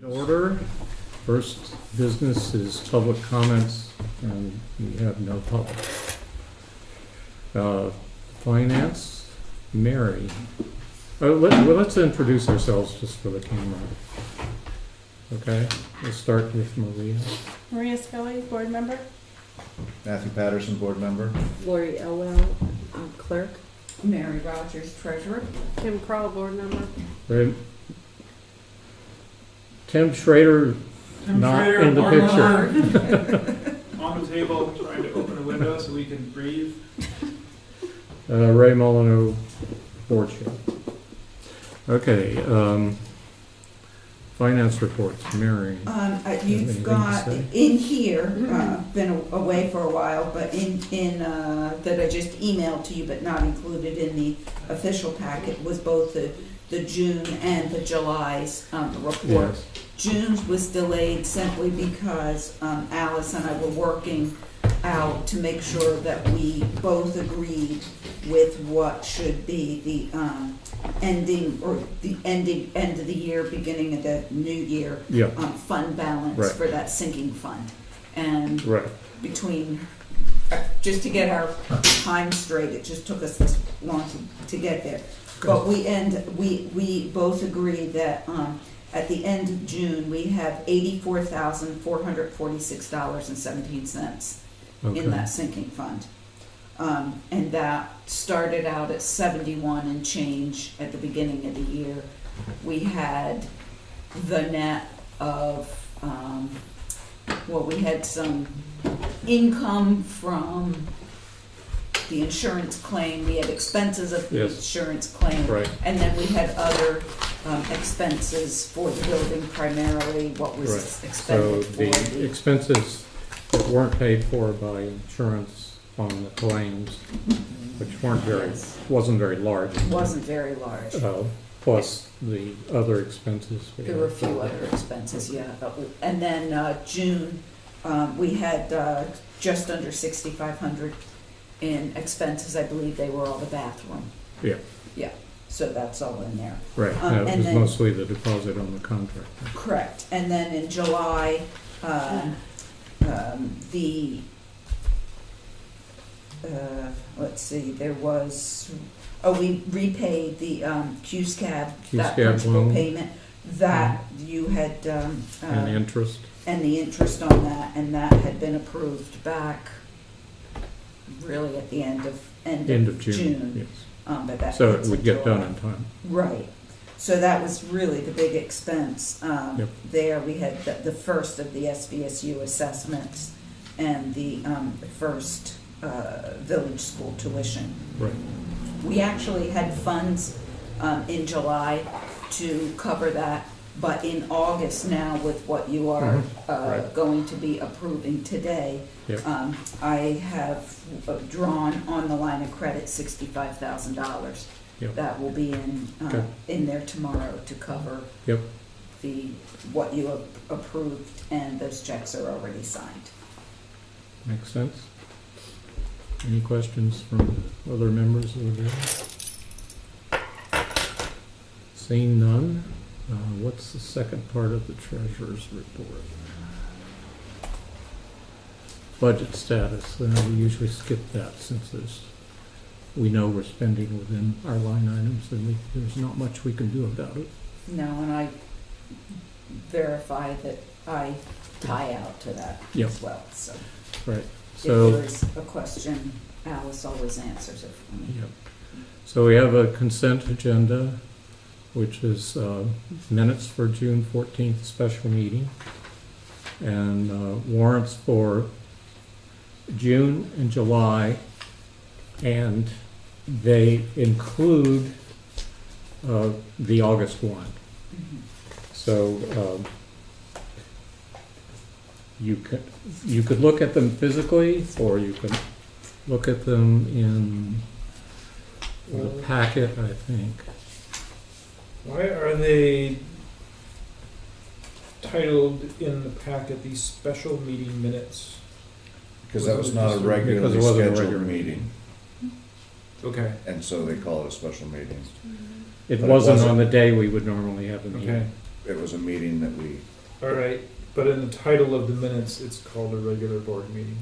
Order. First business is public comments, and we have no public. Finance, Mary. Let's introduce ourselves just for the camera. Okay, we'll start with Maria. Maria Scully, board member. Matthew Patterson, board member. Lori Elwell, clerk. Mary Rogers, treasurer. Kim Kroll, board member. Right. Tim Schrader, not in the picture. On the table, trying to open a window so we can breathe. Ray Molyneux, board chair. Okay, finance reports, Mary. You've Anything got to say? in here, been away for a while, but in that I just emailed to you, but not included in the official packet, was both the June and the July's report. Yes. June's was delayed simply because Alice and I were working out to make sure that we both agreed with what should be the ending, or the end of the year, beginning of the new year Yeah, fund balance Right. for that sinking fund. And right. between, just to get our time straight, it just took us this long to get there. But we both agreed that at the end of June, we have $84,446.17 Okay. in that sinking fund. And that started out at 71 and change at the beginning of the year. We had the net of, we had some income from the insurance claim, we had expenses of the Yes. insurance claim. Right. And then we had other expenses for the building, primarily what was Right. So expended for the expenses that weren't paid for by insurance on the claims, which Yes. wasn't very large. wasn't very large. Plus the other expenses. There were a few other expenses, yeah. And then June, we had just under 6,500 in expenses. I believe they were all the bathroom. Yeah. Yeah, so that's all in there. Right, that and was then- mostly the deposit on the contract. Correct. And then in July, let's see, there was, we repaid the Q-SCAB, that Q-SCAB principal loan. payment. That you had, And interest. and the interest on that, and that had been approved back really at the end of June. Yes. But that So it hits would in get done July. in time. Right. So that was really the big expense. Yep. There we had the first of the SVSU assessments and the first village school tuition. Right. We actually had funds in July to cover that, but in August now, with what you are Right. going to be approving today, Yep. I have drawn on the line of credit $65,000. Yep. That will be Okay. in there tomorrow to cover Yep. what you have approved, and those checks are already signed. Makes sense. Any questions from other members of the board? Seeing none, what's the second part of the treasurer's report? Budget status. We usually skip that since we know we're spending within our line items, and there's not much we can do about it. No, and I verify that I tie out to that Yep. as well, so. Right. If So. there's a question, Alice always answers it for me. Yep. So we have a consent agenda, which is minutes for June 14th special meeting, and warrants for June and July, and they include the August one. Mhm. So you could look at them physically, or you could look at them in the packet, I think. Why are they titled in the packet these special meeting minutes? Because that was not a Because regularly it wasn't a scheduled regular meeting, Okay. and so they call it a special meeting. It But it wasn't wasn't. on the day we would normally have a Okay. meeting. it was a meeting that we, All right, but in the title of the minutes, it's called a regular board meeting.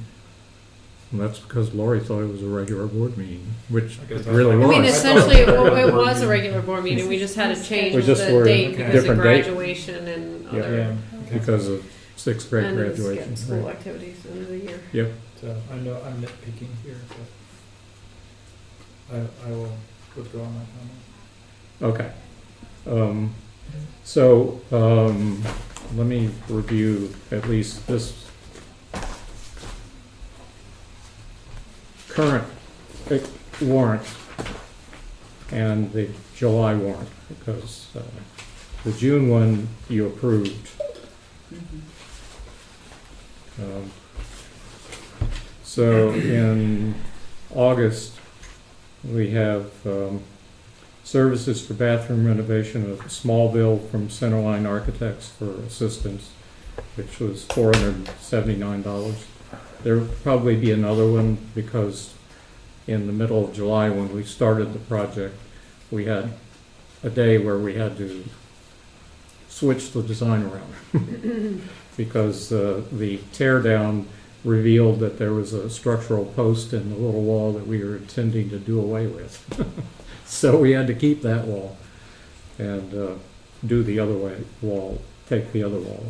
And that's because Lori thought it was a regular board meeting, which I guess it really I- was. I mean, I essentially, thought it was a it board was a meeting. regular board meeting, we just had to change We just the were date a because of different date. graduation and Yeah. other, Yeah, okay. Because of sixth grade and graduation. school right. activities end of the year. Yep, So I know I'm nitpicking here, but I will withdraw my comment. okay. So, let me review at least this current warrant and the July warrant, because the June one you approved. Um, So in August, we have services for bathroom renovation of Smallville from Centerline Architects for assistance, which was $479. There'll probably be another one because in the middle of July when we started the project, we had a day where we had to switch the design around because the tear down revealed that there was a structural post in the little wall that we were intending to do away with. So we had to keep that wall and do the other wall, take the other wall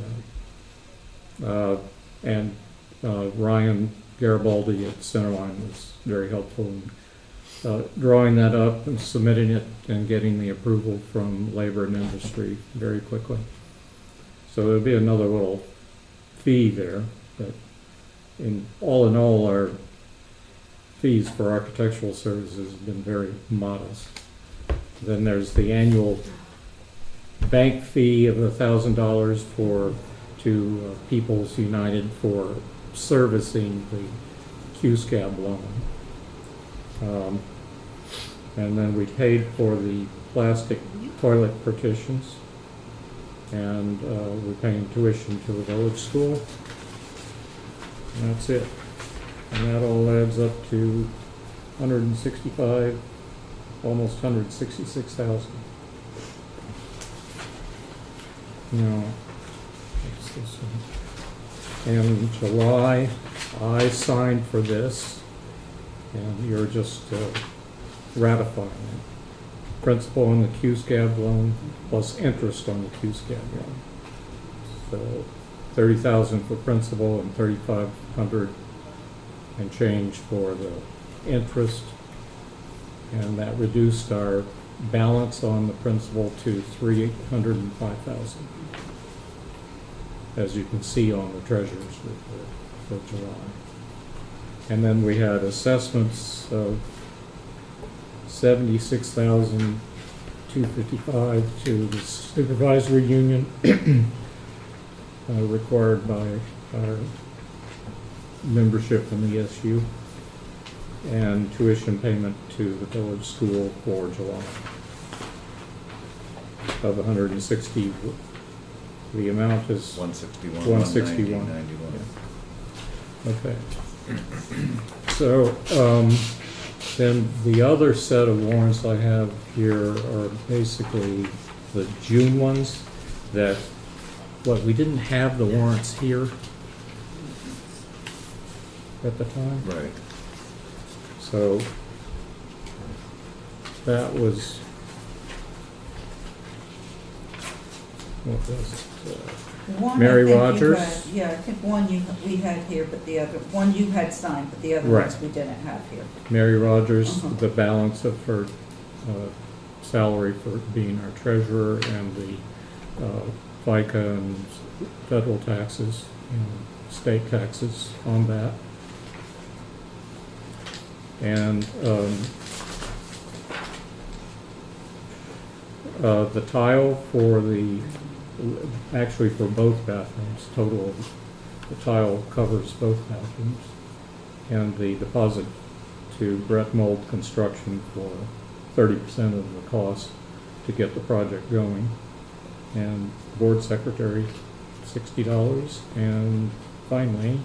out. And Ryan Garibaldi at Centerline was very helpful in drawing that up and submitting it and getting the approval from Labor and Industry very quickly. So there'll be another little fee there, but in all, our fees for architectural services have been very modest. Then there's the annual bank fee of $1,000 to People's United for servicing the Q-Scab loan. And then we paid for the plastic toilet partitions, and we're paying tuition to the village school. And that's it. And that all adds up to 165, almost 166,000. Now, what's this one? And in July, I signed for this, and you're just ratifying it. Principal on the Q-Scab loan plus interest on the Q-Scab loan. So 30,000 for principal and 3,500 and change for the interest, and that reduced our balance on the principal to 305,000, as you can see on the treasurer's report for July. And then we had assessments of 76,255 to the supervisory union. Required by our membership in the SU, and tuition payment to the village school for July of 160. The amount is 161, 161. 190, 91. okay. So then the other set of warrants I have here are basically the June ones that. What, we didn't have the warrants here at the time? Right. So that was, what was it? One, Mary I think you Rogers? had- Yeah, I think one we had here, but the other, one you had signed, but the other Right. ones we didn't have here. Mary Rogers, Uh-huh. the balance of her salary for being our treasurer, and the FICA and federal taxes and state taxes on that. And the tile for actually for both bathrooms, total, the tile covers both bathrooms. And the deposit to Brett Mold Construction for 30% of the cost to get the project going. And board secretary, $60. And finally,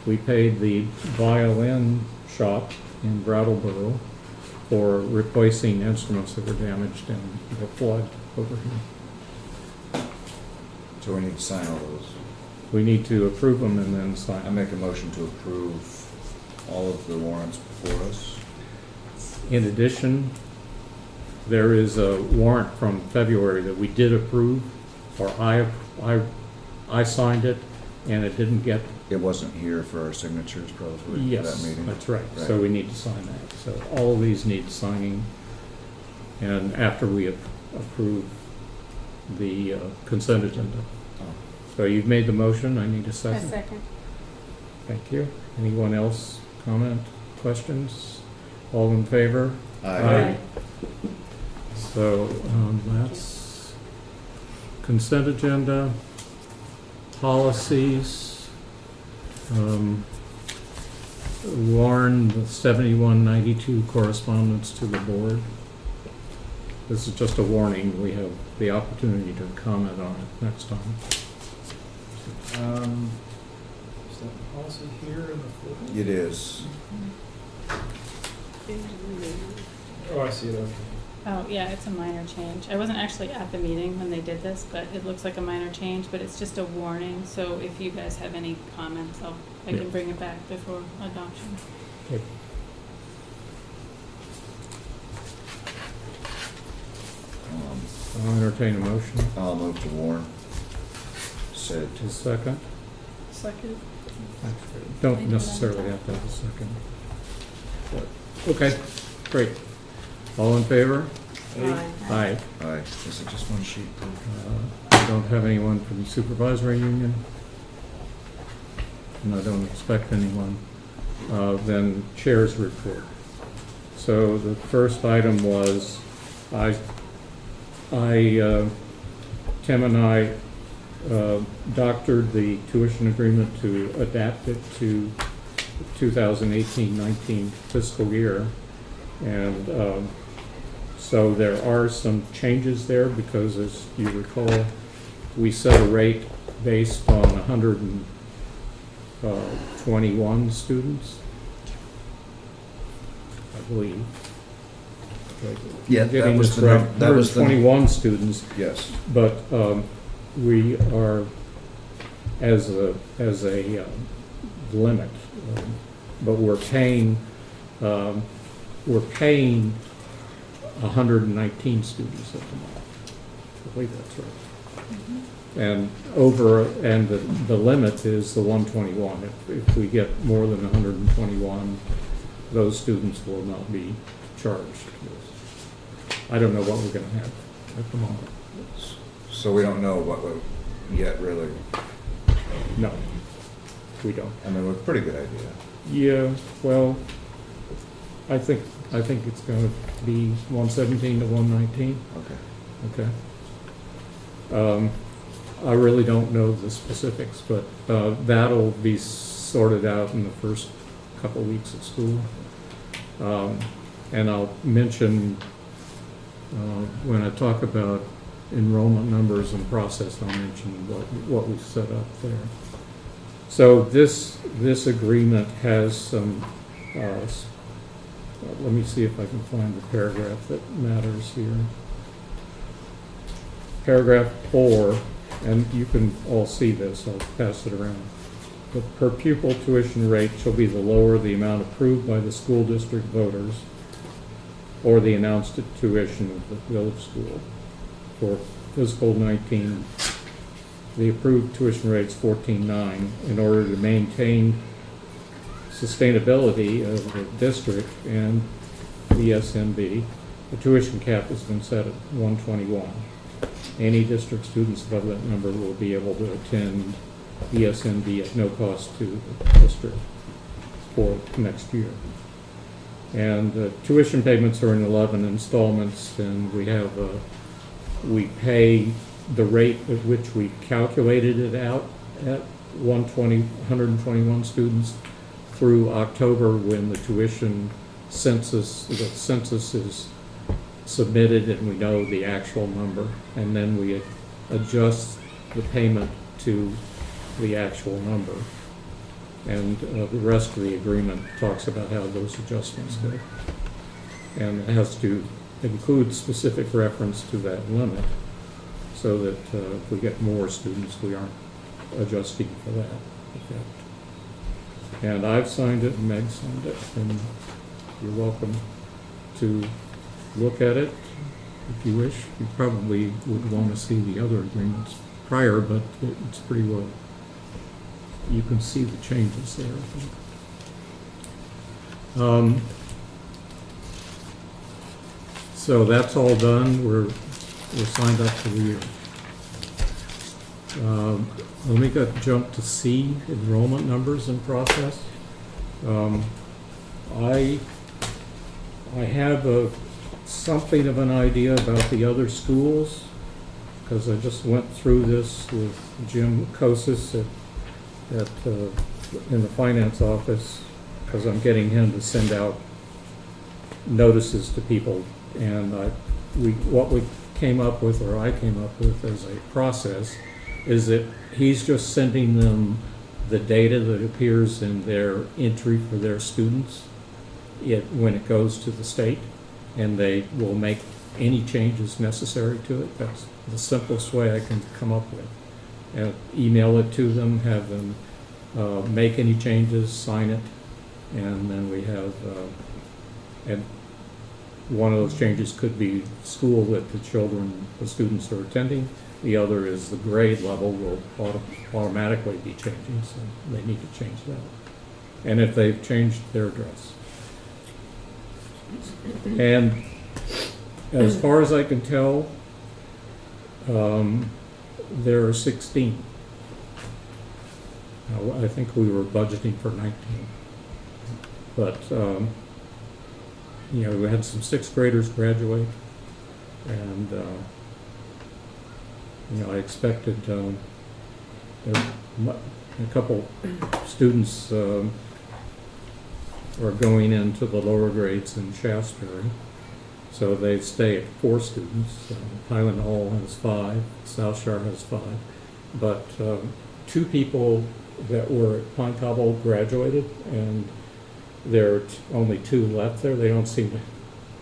we paid the violin shop in Brattleboro for replacing instruments that were damaged in the flood over here. So we need to sign all those. We need to approve them and then I sign. make a motion to approve all of the warrants before us. In addition, there is a warrant from February that we did approve, or I signed it, and it didn't get, It wasn't here for our signatures probably for that yes, meeting. that's right. So Right. we need to sign that. So all of these need signing. And after we approve the consent agenda. Oh. So you've made the motion, I need a A second. second. Thank you. Anyone else comment, questions? All in favor? Aye. So that's consent agenda, policies, Warren, the 7192 correspondence to the board. This is just a warning, we have the opportunity to comment on it next time. Is that policy here in the folder? It is. Oh, I see it, okay. Oh, yeah, it's a minor change. I wasn't actually at the meeting when they did this, but it looks like a minor change, but it's just a warning, so if you guys have any comments, I Yeah. can bring it back before adoption. Okay. I'll entertain a motion. I'll move to warn. Said. To second. Second. Don't necessarily have to have a second. Okay, great. All in favor? Aye. Aye. Aye. Is it just one sheet? I don't have anyone from the supervisory union, and I don't expect anyone. Then chair's report. So the first item was, Tim and I doctored the tuition agreement to adapt it to 2018-19 fiscal year. And so there are some changes there because, as you recall, we set a rate based on 121 students, I believe. Yeah, I'm that getting was this the right. num- that was the- 121 students, Yes. but we are, as a limit, but we're paying 119 students at the moment. I believe that's right. And the limit is the 121. If we get more than 121, those students will not be charged. I don't know what we're gonna have at the moment. So we don't know what we yet really. No, we don't. I mean, it's a pretty good idea. Yeah, well, I think it's gonna be 117 to 119. Okay. Okay. I really don't know the specifics, but that'll be sorted out in the first couple weeks of school. And I'll mention, when I talk about enrollment numbers and process, I'll mention what we've set up there. So this agreement has some, let me see if I can find the paragraph that matters here. Paragraph 4, and you can all see this, I'll pass it around. The per pupil tuition rate shall be the lower the amount approved by the school district voters or the announced tuition of the village school. For fiscal 19, the approved tuition rate is 14.9. In order to maintain sustainability of the district and the SMB, the tuition cap has been set at 121. Any district students above that number will be able to attend ESMB at no cost to the district for next year. And tuition payments are in 11 installments, and we pay the rate at which we calculated it out at 121 students through October, when the census is submitted and we know the actual number, and then we adjust the payment to the actual number. And the rest of the agreement talks about how those adjustments go. And it has to include specific reference to that limit. so that if we get more students, we aren't adjusting for that effect. And I've signed it, and Meg signed it, and you're welcome to look at it if you wish. You probably would want to see the other agreements prior, but it's pretty well, you can see the changes there, I think. So that's all done. We're signed up for the year. Let me jump to C, enrollment numbers in process. I have something of an idea about the other schools, because I just went through this with Jim Kosis in the finance office, because I'm getting him to send out notices to people. And what we came up with, or I came up with as a process, is that he's just sending them the data that appears in their entry for their students when it goes to the state, and they will make any changes necessary to it. That's the simplest way I can come up with. And email it to them, have them make any changes, sign it, and then we have, and one of those changes could be school that the students are attending. The other is the grade level will automatically be changing, so they need to change that. And if they've changed their address. And as far as I can tell, there are 16. Now, I think we were budgeting for 19. But, we had some 6th graders graduate, and, I expected a couple students are going into the lower grades in Shaftesbury, so they stay at 4 students. Highland Hall has 5, South Shore has 5, but 2 people that were at Pine Cobble graduated, and there are only 2 left there. They don't seem to,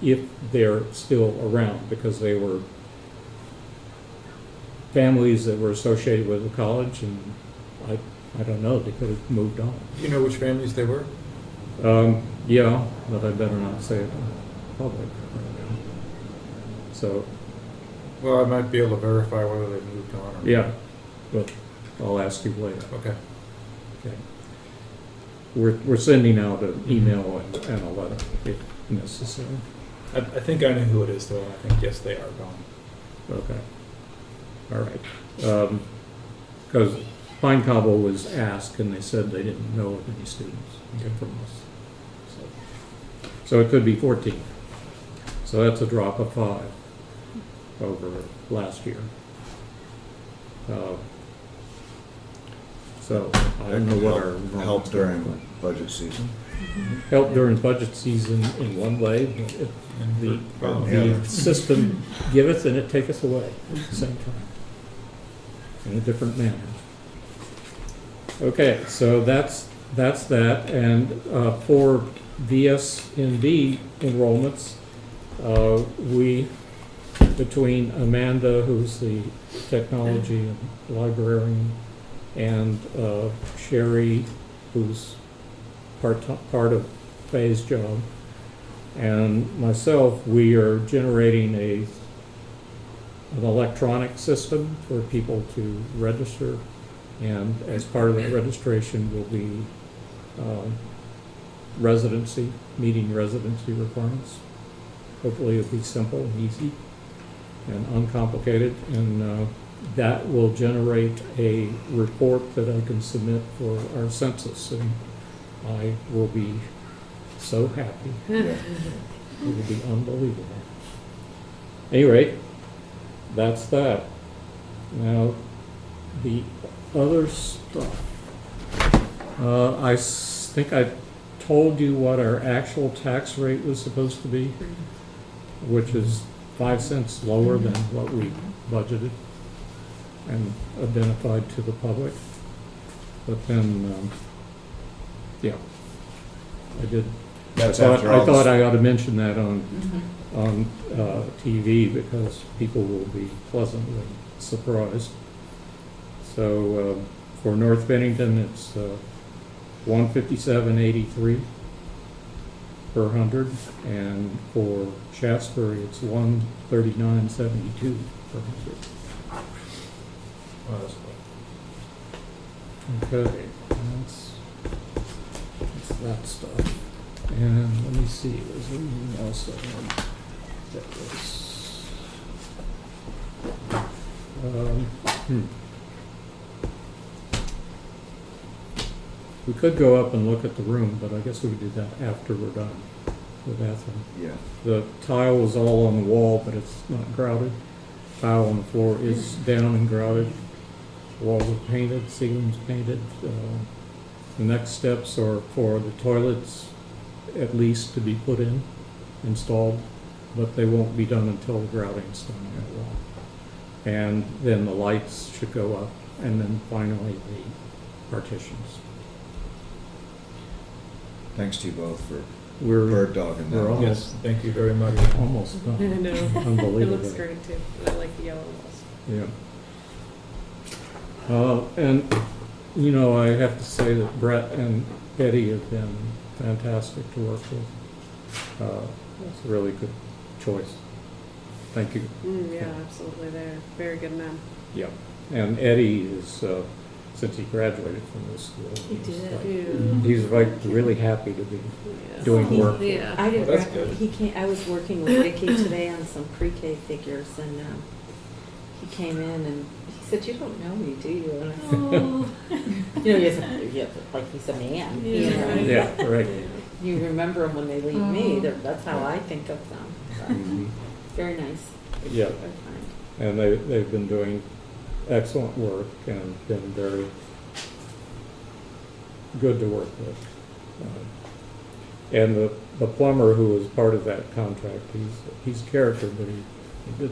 if they're still around, because they were families that were associated with the college, and I don't know, they could have moved on. You know which families they were? Yeah, but I better not say it in public. So, Well, I might be able to verify whether they moved on or. yeah, but I'll ask you later. Okay. Okay. We're sending out an email and a letter if necessary. I think I know who it is, though, and I think, yes, they are gone. Okay. All right. Because Pine Cobble was asked, and they said they didn't know of any students from us. So it could be 14. So that's a drop of 5 over last year. So I don't know what our Help during budget season. help during budget season in one way, but the system giveth and it taketh away at the same time, in a different manner. Okay, so that's that, and for VSND enrollments, we, between Amanda, who's the technology and librarian, and Sherry, who's part of Faye's job, and myself, we are generating an electronic system for people to register, and as part of that registration will be meeting residency requirements. Hopefully it'll be simple and easy and uncomplicated, and that will generate a report that I can submit for our census, and I will be so happy. It will be unbelievable. Anyway, that's that. Now, the other stuff. I think I told you what our actual tax rate was supposed to be, which is 5 cents lower than what we budgeted and identified to the public. But then, yeah, I did. That's I after all thought this- I ought to mention that on TV, because people will be pleasantly surprised. So for North Bennington, it's 157.83 per 100, and for Shaftesbury, it's 139.72 per 100. Oh, that's fine. Okay, that's that stuff. And let me see, was there anything else that was? We could go up and look at the room, but I guess we could do that after we're done, the bathroom. Yeah. The tile is all on the wall, but it's not grouted. Tile on the floor is down and grouted. Walls are painted, ceilings painted. The next steps are for the toilets at least to be put in, installed, but they won't be done until the grouting's done on that wall. And then the lights should go up, and then finally the partitions. Thanks to you both for We're bird dogging that. we're one. almost- Yes, thank you very much. almost I done. know. It Unbelievable. looks great too. I like the yellow walls. Yeah. And, you know, I have to say that Brett and Eddie have been fantastic to work with. It's a really good choice. Thank you. Yeah, absolutely. They're very good men. Yeah. And Eddie is, since he graduated from this school, He did. he's like really happy to be Yeah. doing He- work. Yeah. I didn't, Well, that's good. he came, I was working with Vicky today on some pre-K figures, and he came in and he said, "You don't know me, do you?" And I said, Oh. "You know, like he's a man, you Yeah, know. right. Yeah, right. You remember them when they leave me, that's how I think of them. So, Mhm. very nice. Yeah. Very kind. And they've been doing excellent work and been very good to work with. And the plumber who was part of that contract, he's a character, but he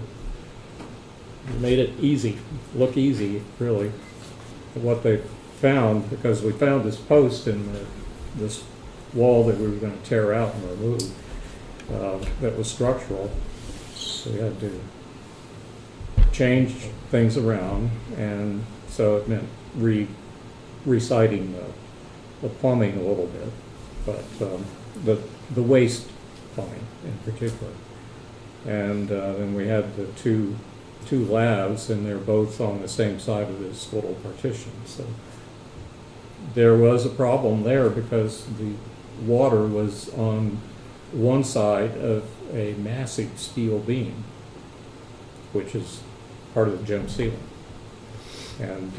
made it easy, look easy, really. What they found, because we found this post in this wall that we were going to tear out and remove, that was structural. So we had to change things around, and so it meant reciting the plumbing a little bit, but the waste plumbing in particular. And then we had the two labs, and they're both on the same side of this little partition. So there was a problem there because the water was on one side of a massive steel beam, which is part of the gym ceiling. And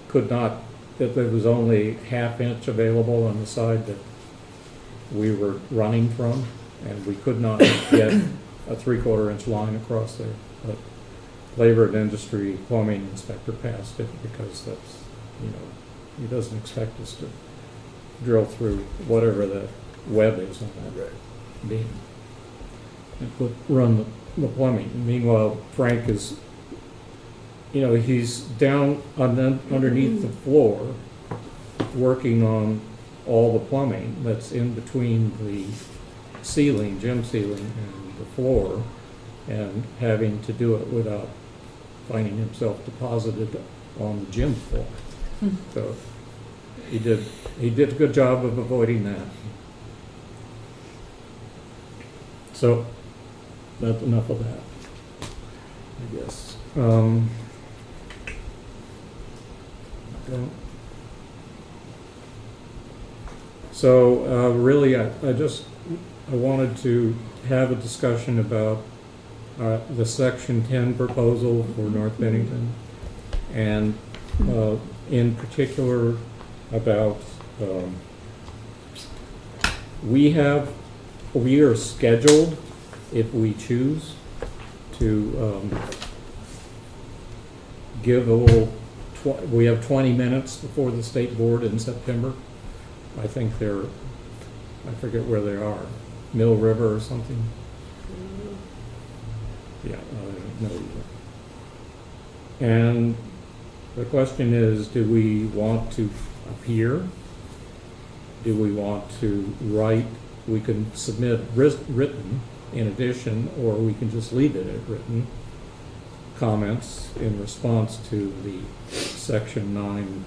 could not, that there was only ½ inch available on the side that we were running from, and we could not get a 3/4 inch line across there. But Labor and Industry Plumbing Inspector passed it because that's, you know, he doesn't expect us to drill through whatever the web is on that beam and run the plumbing. Meanwhile, Frank is, you know, he's down underneath the floor working on all the plumbing that's in between the ceiling, gym ceiling, and the floor, and having to do it without finding himself deposited on the gym floor. So he did a good job of avoiding that. So that's enough of that, I guess. So really, I wanted to have a discussion about the Section 10 proposal for North Bennington, and in particular about we are scheduled, if we choose, to give a little. We have 20 minutes before the state board in September. I think I forget where they are, Mill River or something. Yeah, I don't know either. And the question is, do we want to appear? Do we want to write? We can submit written in addition, or we can just leave it at written comments in response to the Section 9,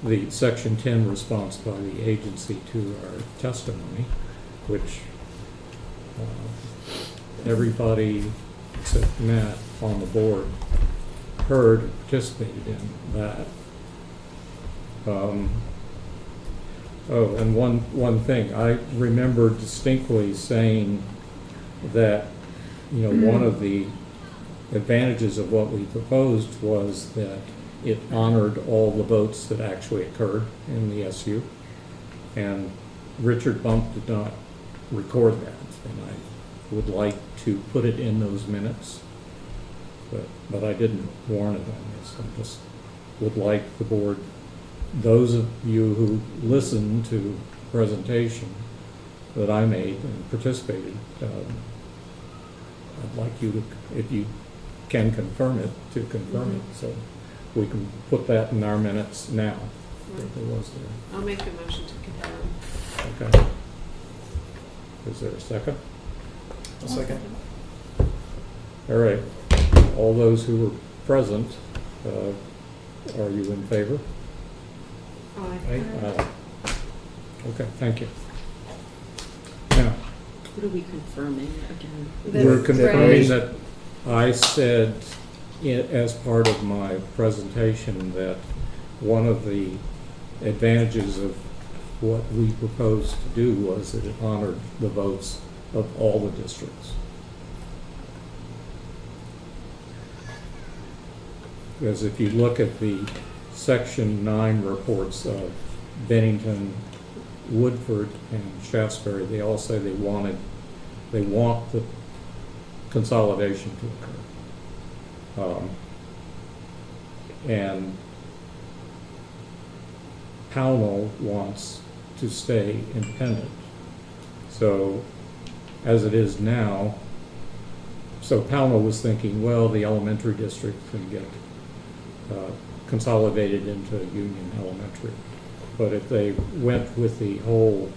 the Section 10 response by the agency to our testimony, which everybody except Matt on the board heard and participated in that. Oh, and one thing, I remember distinctly saying that, one of the advantages of what we proposed was that it honored all the votes that actually occurred in the SU. And Richard Bump did not record that, and I would like to put it in those minutes. But I didn't warn it on this. I just would like the board, those of you who listened to the presentation that I made and participated, I'd like you to, if you can confirm it, to confirm it, so we can put that in our minutes now, if it was there. I'll make a motion to confirm. Okay. Is there a second? A second. All right. All those who were present, are you in favor? Aye. Okay, thank you. Now, What are we confirming again? we're confirming Right. that I said as part of my presentation that one of the advantages of what we proposed to do was that it honored the votes of all the districts. Because if you look at the Section 9 reports of Bennington, Woodford, and Shaftesbury, they all say they want the consolidation to occur. And Pownell wants to stay independent. So, as it is now, so Pownell was thinking, well, the elementary district can get consolidated into Union Elementary. But if they went with the whole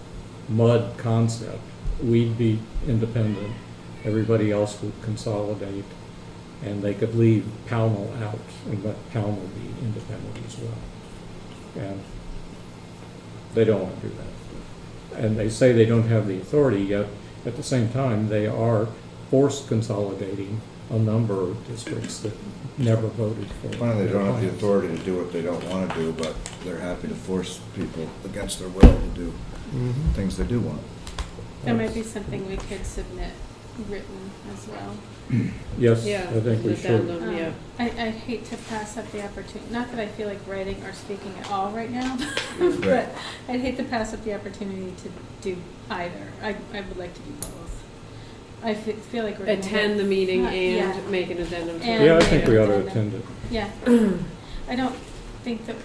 MUD concept, we'd be independent, everybody else would consolidate, and they could leave Pownell out and let Pownell be independent as well. And they don't want to do that. And they say they don't have the authority, yet at the same time, they are forced consolidating a number of districts that never voted for. Well, they their don't have the plans. authority to do what they don't want to do, but they're happy to force people against their will to do Mhm. things they do want. That might be something we could submit written as well. Yes, Yeah. I think we the should. addendum, yeah. I hate to pass up the opportunity, not that I feel like writing or speaking at all right now, Mm. but I'd hate to pass up the opportunity to do either. I would like to do both. I feel like we're gonna Attend the meeting Yeah. and make an addendum to And Yeah, I it. think we ought to Yeah. attend it. Yeah. I don't think that,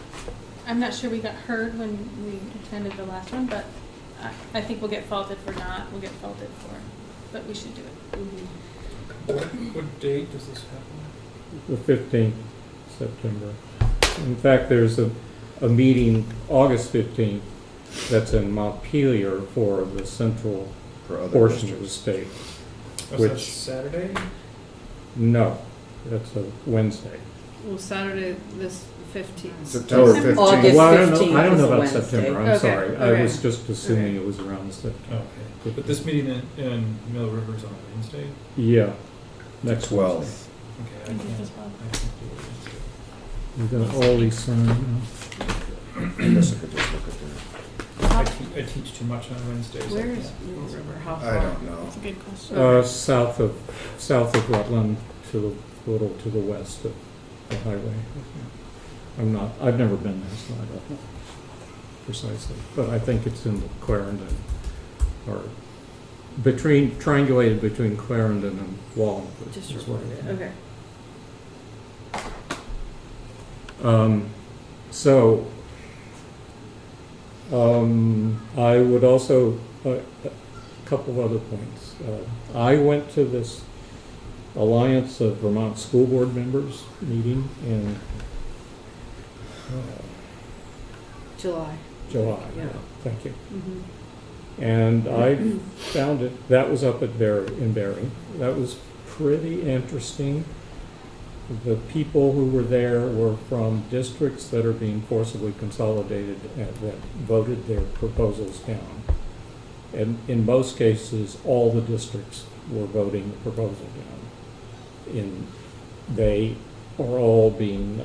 I'm not sure we got heard when we attended the last one, but I think we'll get faulted for not, we'll get faulted for, but we should do it. Mhm. What date does this happen? The 15th September. In fact, there's a meeting August 15th that's in Montpelier for the central For other portion of the districts. state. Was that Which- Saturday? No, that's a Wednesday. Well, Saturday, this 15th. September September. 15th. August Well, I 15th don't is know a about Wednesday. September, I'm Okay, sorry. I okay. was just assuming Okay. it was around September. Okay. But this meeting in Mill River is on Wednesday? Yeah, next 12th. Wednesday. Okay, I I think can't, as well. I can't do it You're gonna always sign, I guess I could just look at Wednesday. I teach too much on Wednesdays. I Where is can't. Mill River? How that. far? I don't know. That's a good question. south of Rutland to the, little to the west of the highway. I've never been there, so I don't know precisely, but I think it's in Clarendon, or triangulated between Clarendon and Wallingford. Just is what I recorded it, think. okay. So, I would also, a couple other points. I went to this Alliance of Vermont School Board Members meeting in July. July. Yeah. Thank you. Mhm. And I found it, that was up at in Bering. That was pretty interesting. the people who were there were from districts that are being forcibly consolidated and that voted their proposals down. And in most cases, all the districts were voting the proposal down. They are all being,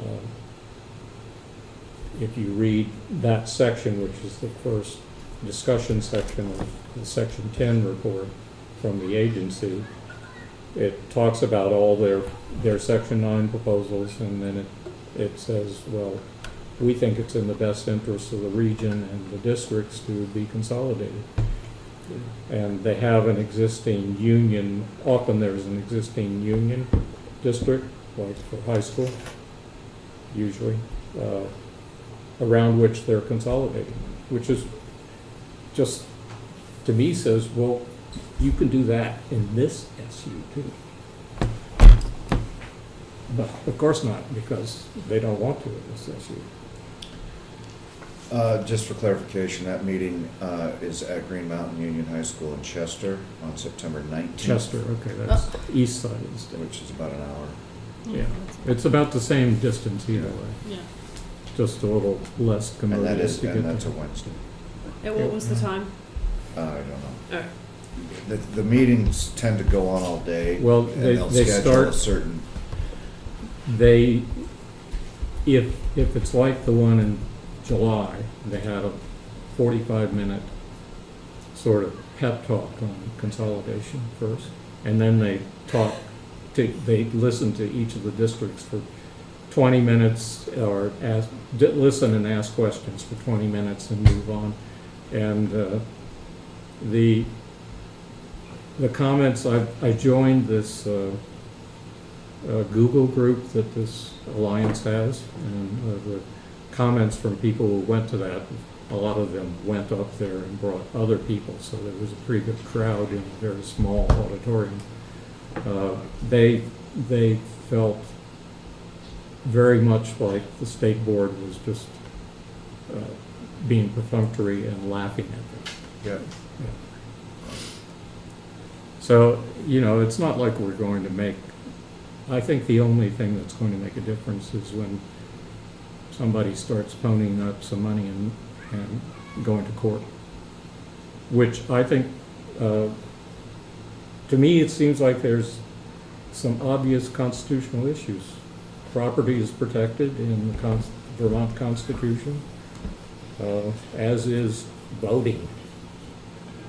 if you read that section, which is the first discussion section of the Section 10 report from the agency, it talks about all their Section 9 proposals, and then it says, well, we think it's in the best interest of the region and the districts to be consolidated. And they have an existing union, often there's an existing union district, like for high school, usually, around which they're consolidating, which is just, to me, says, well, you can do that in this SU too. But of course not, because they don't want to in this SU. Just for clarification, that meeting is at Green Mountain Union High School in Chester on September 19th. Chester, okay, that's east side of the state. Which is about an hour. Yeah, it's about the same distance either way, Yeah. just a little less And commodious to get that's a there. Wednesday. And what was the time? I don't know. Alright. The meetings tend to go on all day. Well, and they they'll start- schedule a certain, They, if it's like the one in July, they had a 45-minute sort of pep talk on consolidation first, and then they listen to each of the districts for 20 minutes, or listen and ask questions for 20 minutes and move on. And the comments, I joined this Google group that this alliance has, and the comments from people who went to that, a lot of them went up there and brought other people, so there was a pretty good crowd in a very small auditorium. They felt very much like the state board was just being perfunctory and laughing at them. yeah. So, it's not like we're going to make, I think the only thing that's going to make a difference is when somebody starts ponying up some money and going to court, which I think, to me, it seems like there's some obvious constitutional issues. Property is protected in the Vermont Constitution, as is voting.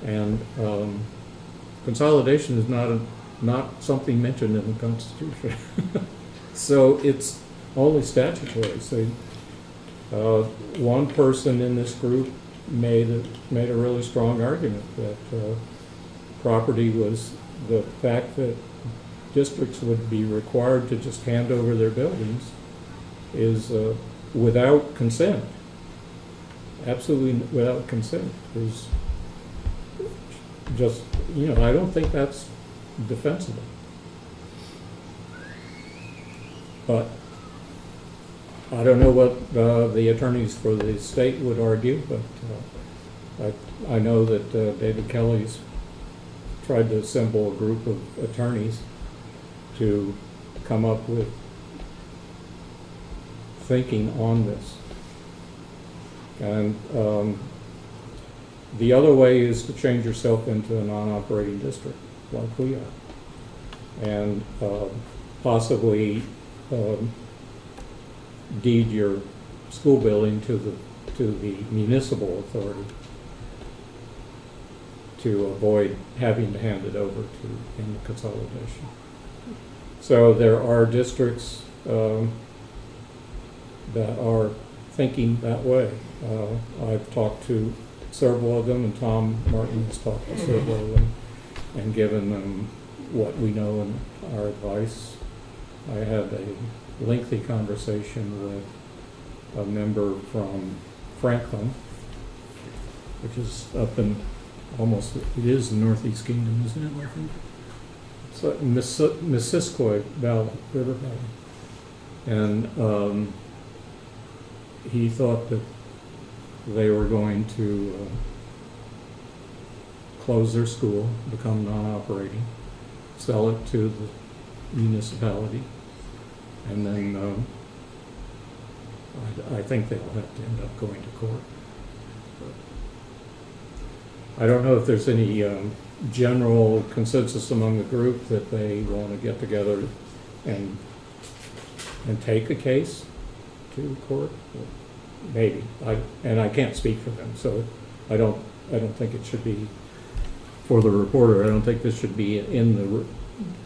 And consolidation is not something mentioned in the Constitution. So it's only statutory. So one person in this group made a really strong argument that property was the fact that districts would be required to just hand over their buildings is without consent, absolutely without consent. Is just, I don't think that's defensible. But I don't know what the attorneys for the state would argue, but I know that David Kelly's tried to assemble a group of attorneys to come up with thinking on this. And the other way is to change yourself into a non-operating district, like we are, and possibly deed your school building to the municipal authority to avoid having to hand it over to in the consolidation. So there are districts that are thinking that way. I've talked to several of them, and Tom Martin has talked to several of them and given them what we know and our advice. I had a lengthy conversation with a member from Franklin, which is up in almost, it is the Northeast Kingdom, isn't it, I think? So Missisquoi Valley, River Valley. And he thought that they were going to close their school, become non-operating, sell it to the municipality, And then, I think they'll have to end up going to court. I don't know if there's any general consensus among the group that they want to get together and take a case to court. Maybe. I can't speak for them, so I don't think it should be for the reporter. I don't think this should be in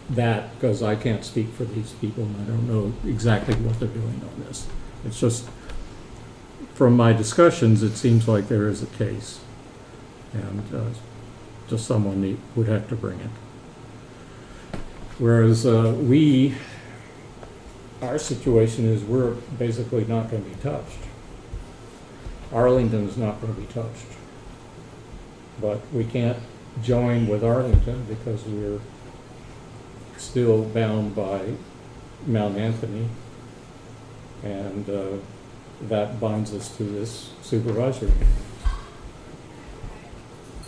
that, because I can't speak for these people and I don't know exactly what they're doing on this. It's just, from my discussions, it seems like there is a case, and just someone would have to bring it. Whereas our situation is we're basically not going to be touched. Arlington is not going to be touched. But we can't join with Arlington because we're still bound by Mount Anthony, and that binds us to this supervisory meeting.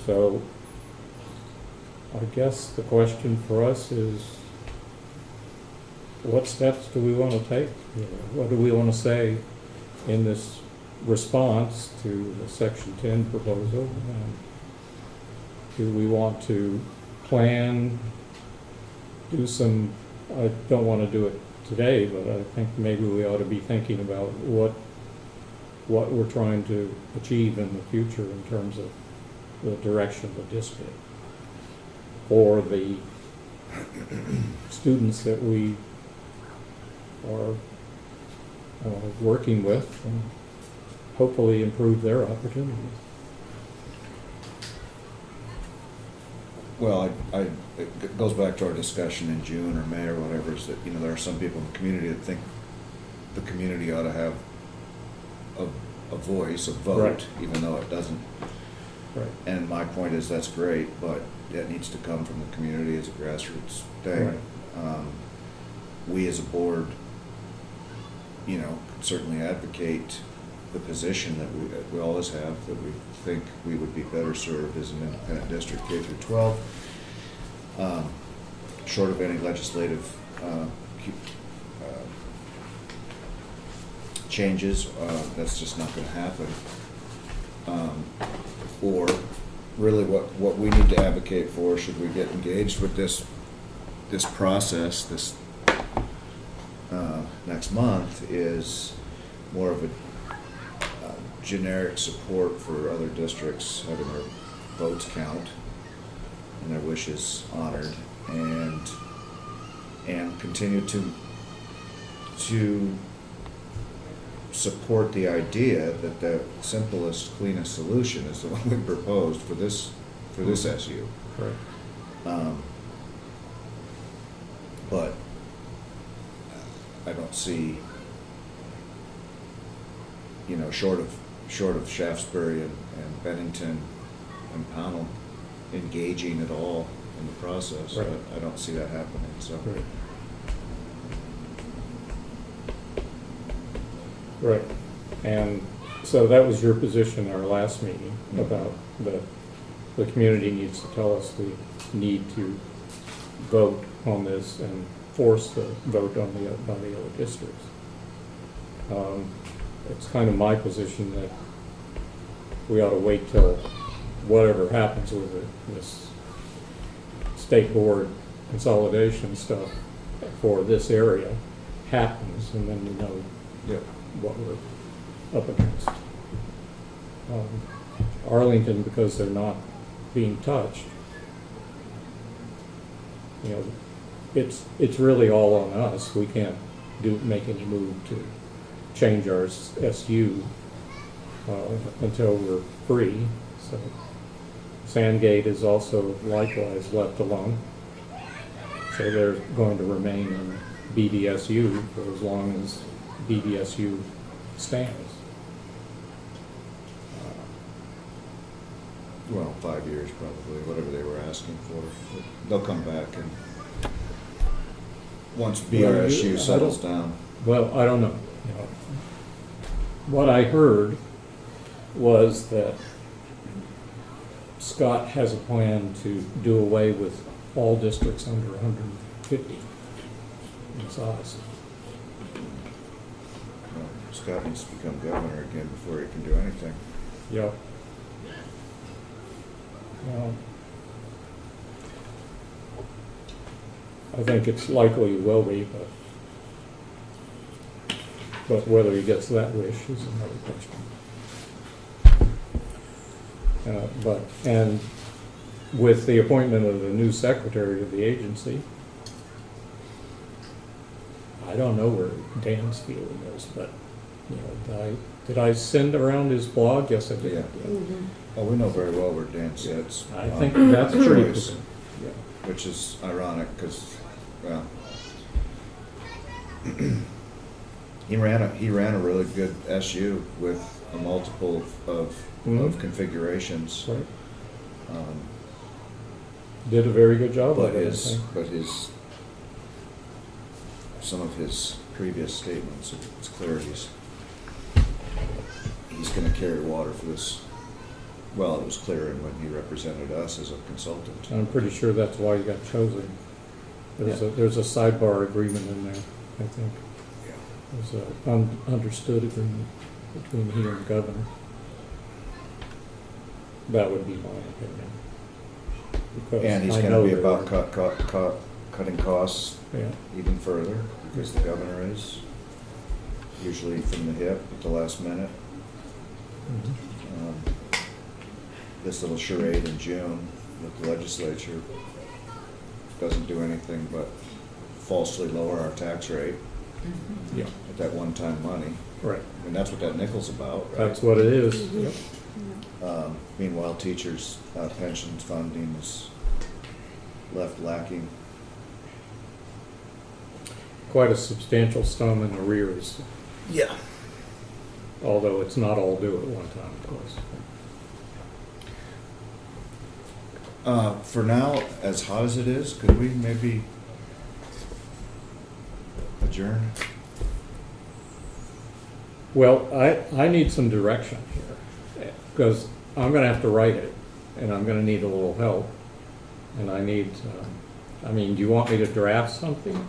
So I guess the question for us is, what steps do we want to take? What do we want to say in this response to the Section 10 proposal? Do we want to plan, do some, I don't want to do it today, but I think maybe we ought to be thinking about what we're trying to achieve in the future in terms of the direction of the district, or the students that we are working with, and hopefully improve their opportunities. Well, it goes back to our discussion in June or May or whatever, is that, you know, there are some people in the community that think the community ought to have a voice, a vote, Right. even though it doesn't. Right. And my point is, that's great, but it needs to come from the community as a grassroots thing. Right. We as a board, you know, can certainly advocate the position that we always have, that we think we would be better served as an independent district, K through 12. Short of any legislative changes, that's just not going to happen. Or really what we need to advocate for, should we get engaged with this process this next month, is more of a generic support for other districts having their votes count and their wishes honored, and continue to support the idea that the simplest, cleanest solution is the one we proposed for this SU. Correct. But I don't see, you know, short of Shaftesbury and Bennington and Pownell engaging at all in the process. Right. I don't see that happening, so. Right. Right. And so that was your position in our last meeting, about the community needs to tell us we need to vote on this and force the vote on by the other districts. It's kind of my position that we ought to wait till whatever happens with this state board consolidation stuff for this area happens, and then we know what we're up against. Arlington, because they're not being touched, you know, it's really all on us. We can't make any move to change our SU until we're free. So Sandgate is also likewise left alone. So they're going to remain in BDSU for as long as BDSU stands. Well, 5 years probably, whatever they were asking for. They'll come back and once BRSU settles down. Well, I don't know. You know, what I heard was that Scott has a plan to do away with all districts under 150 in size. Scott needs to become governor again before he can do anything. Yep. Well, I think it's likely he will be, but whether he gets that wish is another question. And with the appointment of the new secretary of the agency, I don't know where Dan's feeling is, but, you know, did I send around his blog? Yes, I did. Yeah. Well, we know very well where Dan sits. I on think that's pretty choice, clear. Yeah. which is ironic, because, well, he ran a really good SU with a multiple of Mhm. configurations. Right. Um, Did a very good job But of it, I his, think. some of his previous statements, it's clear he's gonna carry water for this. Well, it was clear when he represented us as a consultant. I'm pretty sure that's why he got chosen. There's a sidebar agreement in there, I think. Yeah. There's an understood agreement between he and the governor. That would be my opinion. Because And he's I gonna know be there about are- cutting costs Yeah, even further, because the governor is usually from the hip at the last minute. mhm. This little charade in June with the legislature doesn't do anything but falsely lower our tax rate Yeah, at that one-time money. right. I mean, that's what that nickel's about, right? That's what it is. Mhm. Yep. Meanwhile, teachers' pensions funding is left lacking. Quite a substantial sum in arrears, Yeah. although it's not all due at one time, of course. For now, as hot as it is, could we maybe adjourn? Well, I need some direction here, because I'm gonna have to write it, and I'm gonna need a little help. And I need, I mean, do you want me to draft something?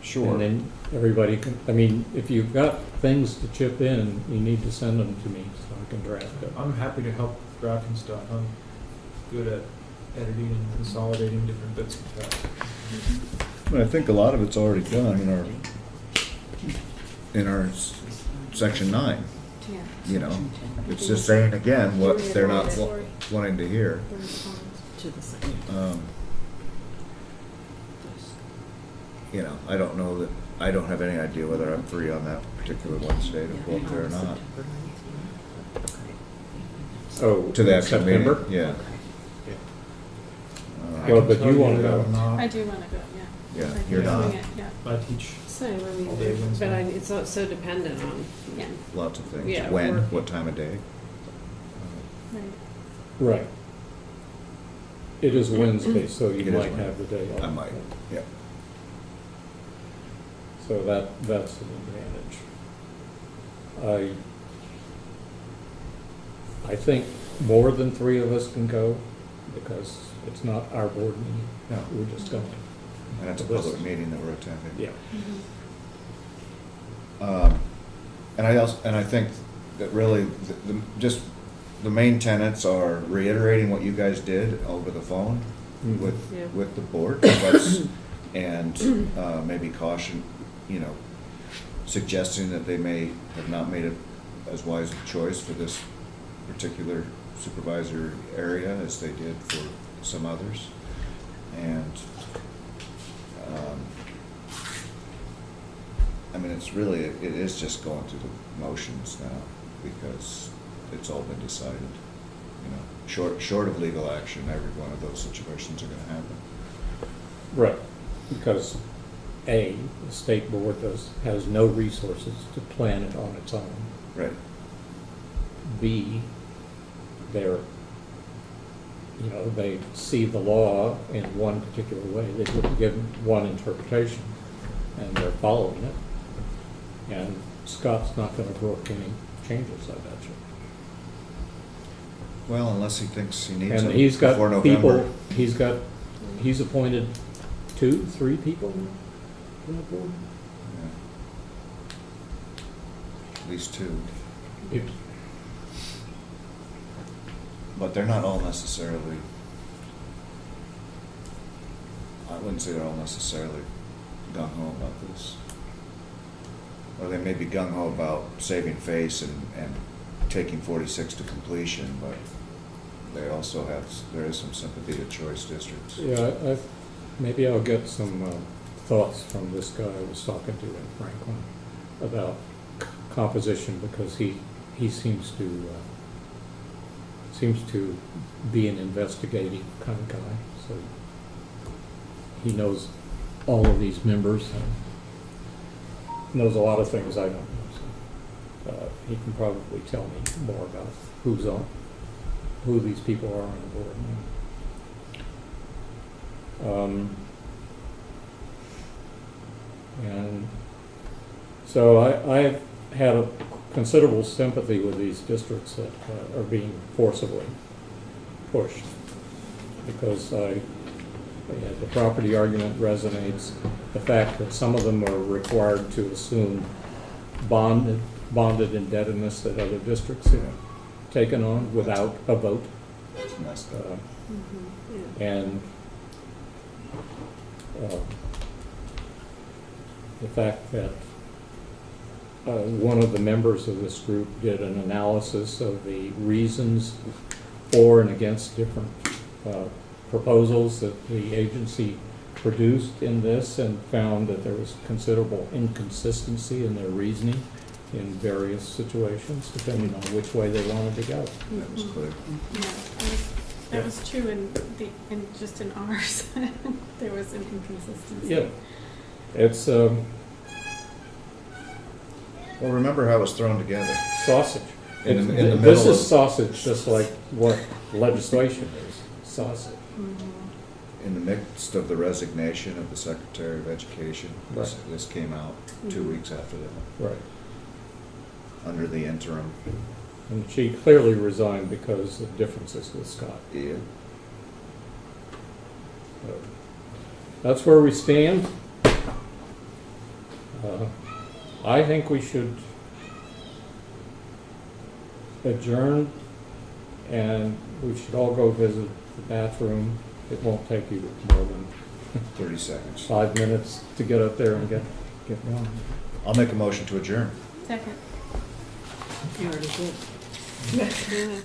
Sure. And then everybody can, I mean, if you've got things to chip in, you need to send them to me so I can draft it. I'm happy to help drafting stuff. I'm good at editing and consolidating different bits of text. I think a lot of it's already done in our section 9, Yeah. you know. It's just saying again what they're not wanting to hear. To the second. You know, I don't know that, I don't have any idea whether I'm free on that particular Wednesday to go up there or not. Oh, To the actual meeting, September? yeah. I Well, can but tell you wanna that go. I'm not. I do wanna go, yeah. Yeah, I you're can not. swing it, yeah. I teach. So, I mean, All day Wednesday. but it's so dependent on, Yeah. Lots of things. Yeah, When, work. what time of day? Right. Right. It is Wednesday, so you It is might Wednesday. have the day off. I might, yeah. So that's an advantage. I think more than 3 of us can go, because it's not our board meeting. No. We're just going. And it's a public meeting that we're attending. Yeah. And I think that really, just the main tenets are reiterating what you guys did over the phone Mhm. Yeah. with the board. And maybe caution, you know, suggesting that they may have not made it as wise a choice for this particular supervisor area as they did for some others. And, I mean, it is just going through the motions now, because it's all been decided. You know, short of legal action, every one of those situations are gonna happen. Right, because A, the state board has no resources to plan it on its own. Right. B, they see the law in one particular way. They give one interpretation, and they're following it. And Scott's not gonna brook any changes, I bet you. Well, unless he thinks he needs And them he's got before November. people, he's appointed 2, 3 people to that board? Yeah. least two. It- But they're not all necessarily, I wouldn't say they're all necessarily gung-ho about this. Or they may be gung-ho about saving face and taking 46 to completion, but they also have, there is some sympathy to choice districts. Yeah, maybe I'll get some thoughts from this guy I was talking to in Franklin about composition, because he seems to be an investigating kind of guy, so he knows all of these members and knows a lot of things I don't know, so he can probably tell me more about who these people are on the board. And so I've had a considerable sympathy with these districts that are being forcibly pushed, because the property argument resonates. The fact that some of them are required to assume bonded indebtedness that other districts have taken on without a vote. It's messed up. And the fact that one of the members of this group did an analysis of the reasons for and against different proposals that the agency produced in this, and found that there was considerable inconsistency in their reasoning in various situations, depending on which way they wanted to go. That was clear. Yeah, that was true in just in ours. There was an inconsistency. Yeah, it's Well, remember how it was thrown together. sausage. In the This middle is of- sausage, just like what legislation is, sausage. In the midst of the resignation of the Secretary of Education, this came out 2 weeks after that, Right. under the interim. And she clearly resigned because of differences with Scott. Yeah. So that's where we stand. I think we should adjourn, and we should all go visit the bathroom. It won't take you more than 30 seconds. 5 minutes to get up there and get going. I'll make a motion to adjourn. Second. You already did. Yeah.